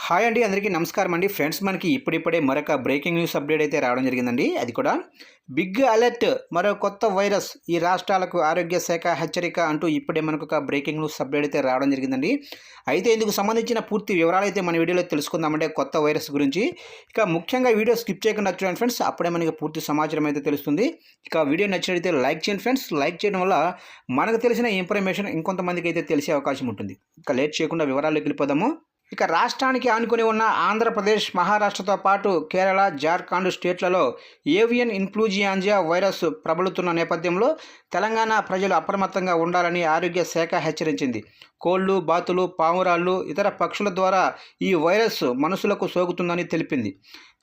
Hi అండి, అందరికీ నమస్కారం అండి. ఫ్రెండ్స్, మనకి ఇప్పుడిప్పుడే మరొక బ్రేకింగ్ న్యూస్ అప్డేట్ అయితే రావడం జరిగిందండి. అది కూడా బిగ్ అలర్ట్, మరో కొత్త వైరస్ ఈ రాష్ట్రాలకు ఆరోగ్య శాఖ హెచ్చరిక అంటూ ఇప్పుడే మనకు ఒక బ్రేకింగ్ న్యూస్ అప్డేట్ అయితే రావడం జరిగిందండి. అయితే ఇందుకు సంబంధించిన పూర్తి వివరాలు అయితే మన వీడియోలో తెలుసుకుందామంటే కొత్త వైరస్ గురించి. ఇక ముఖ్యంగా వీడియో స్కిప్ చేయకుండా చూడండి ఫ్రెండ్స్, అప్పుడే మనకి పూర్తి సమాచారం అయితే తెలుస్తుంది. ఇక వీడియో నచ్చినట్లయితే లైక్ చేయండి ఫ్రెండ్స్. లైక్ చేయడం వల్ల మనకు తెలిసిన ఇన్ఫర్మేషన్ ఇంకొంతమందికి అయితే తెలిసే అవకాశం ఉంటుంది. ఇక లేట్ చేయకుండా వివరాల్లోకి వెళ్ళిపోదాము. ఇక రాష్ట్రానికి ఆనుకుని ఉన్న ఆంధ్రప్రదేశ్, మహారాష్ట్రతో పాటు కేరళ, జార్ఖండ్ స్టేట్లలో ఏవియన్ ఇన్ఫ్లూజియాంజా వైరస్ ప్రబలుతున్న నేపథ్యంలో తెలంగాణ ప్రజలు అప్రమత్తంగా ఉండాలని ఆరోగ్య శాఖ హెచ్చరించింది. కోళ్లు, బాతులు, పావురాళ్ళు, ఇతర పక్షుల ద్వారా ఈ వైరస్ మనుషులకు సోకుతుందని తెలిపింది.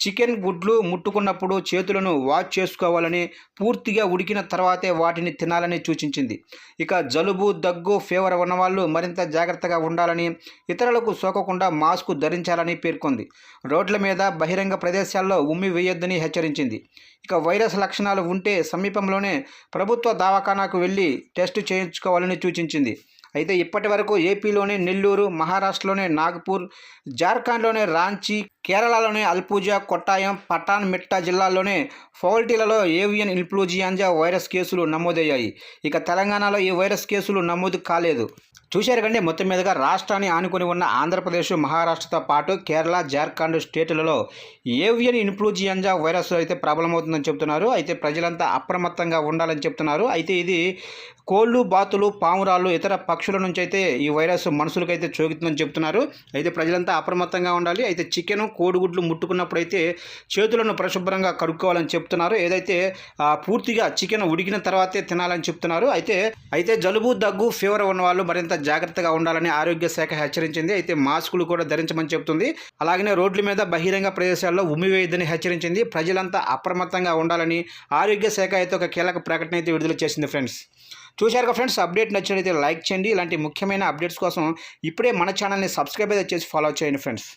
చికెన్, గుడ్లు ముట్టుకున్నప్పుడు చేతులను వాష్ చేసుకోవాలని, పూర్తిగా ఉడికిన తర్వాతే వాటిని తినాలని సూచించింది. ఇక జలుబు, దగ్గు, ఫీవర్ ఉన్నవాళ్ళు మరింత జాగ్రత్తగా ఉండాలని, ఇతరులకు సోకకుండా మాస్క్ ధరించాలని పేర్కొంది. రోడ్ల మీద, బహిరంగ ప్రదేశాల్లో ఉమ్మి వేయొద్దని హెచ్చరించింది. ఇక వైరస్ లక్షణాలు ఉంటే సమీపంలోనే ప్రభుత్వ దవాఖానాకు వెళ్ళి టెస్ట్ చేయించుకోవాలని సూచించింది. అయితే ఇప్పటి వరకు ఏపీలోని నెల్లూరు, మహారాష్ట్రలోని నాగపూర్, జార్ఖండ్లోని రాంచీ, కేరళలోని అల్పుజా, కొట్టాయం, పఠాన్ మిట్టా జిల్లాల్లోని పౌల్ట్రీలలో ఏవియన్ ఇన్ఫ్లూజియాంజా వైరస్ కేసులు నమోదయ్యాయి. ఇక తెలంగాణలో ఈ వైరస్ కేసులు నమోదు కాలేదు. చూశారు కండి, మొత్తం మీదుగా రాష్ట్రాన్ని ఆనుకొని ఉన్న ఆంధ్రప్రదేశ్, మహారాష్ట్రతో పాటు కేరళ, జార్ఖండ్ స్టేట్లలో ఏవియన్ ఇన్ఫ్లూజియాంజా వైరస్ అయితే ప్రబలమవుతుందని చెప్తున్నారు. అయితే ప్రజలంతా అప్రమత్తంగా ఉండాలని చెప్తున్నారు. అయితే ఇది కోళ్ళు, బాతులు, పావురాళ్ళు, ఇతర పక్షుల నుంచి అయితే ఈ వైరస్ మనుషులకైతే సోకుతుందని చెప్తున్నారు. అయితే ప్రజలంతా అప్రమత్తంగా ఉండాలి. అయితే చికెన్, కోడిగుడ్లు ముట్టుకున్నప్పుడు అయితే చేతులను పరిశుభ్రంగా కడుక్కోవాలని చెప్తున్నారు. ఏదైతే పూర్తిగా చికెన్ ఉడికిన తర్వాతే తినాలని చెప్తున్నారు. అయితే జలుబు, దగ్గు, ఫీవర్ ఉన్న వాళ్ళు మరింత జాగ్రత్తగా ఉండాలని ఆరోగ్య శాఖ హెచ్చరించింది. అయితే మాస్కులు కూడా ధరించమని చెప్తుంది. అలాగనే రోడ్ల మీద, బహిరంగ ప్రదేశాల్లో ఉమ్మి వేయొద్దని హెచ్చరించింది. ప్రజలంతా అప్రమత్తంగా ఉండాలని ఆరోగ్య శాఖ అయితే ఒక కీలక ప్రకటన అయితే విడుదల చేసింది. ఫ్రెండ్స్, చూశారుగా ఫ్రెండ్స్, అప్డేట్ నచ్చినట్లయితే లైక్ చేయండి. ఇలాంటి ముఖ్యమైన అప్డేట్స్ కోసం ఇప్పుడే మన ఛానల్ని సబ్స్క్రైబ్ అయితే చేసి ఫాలో చేయండి ఫ్రెండ్స్.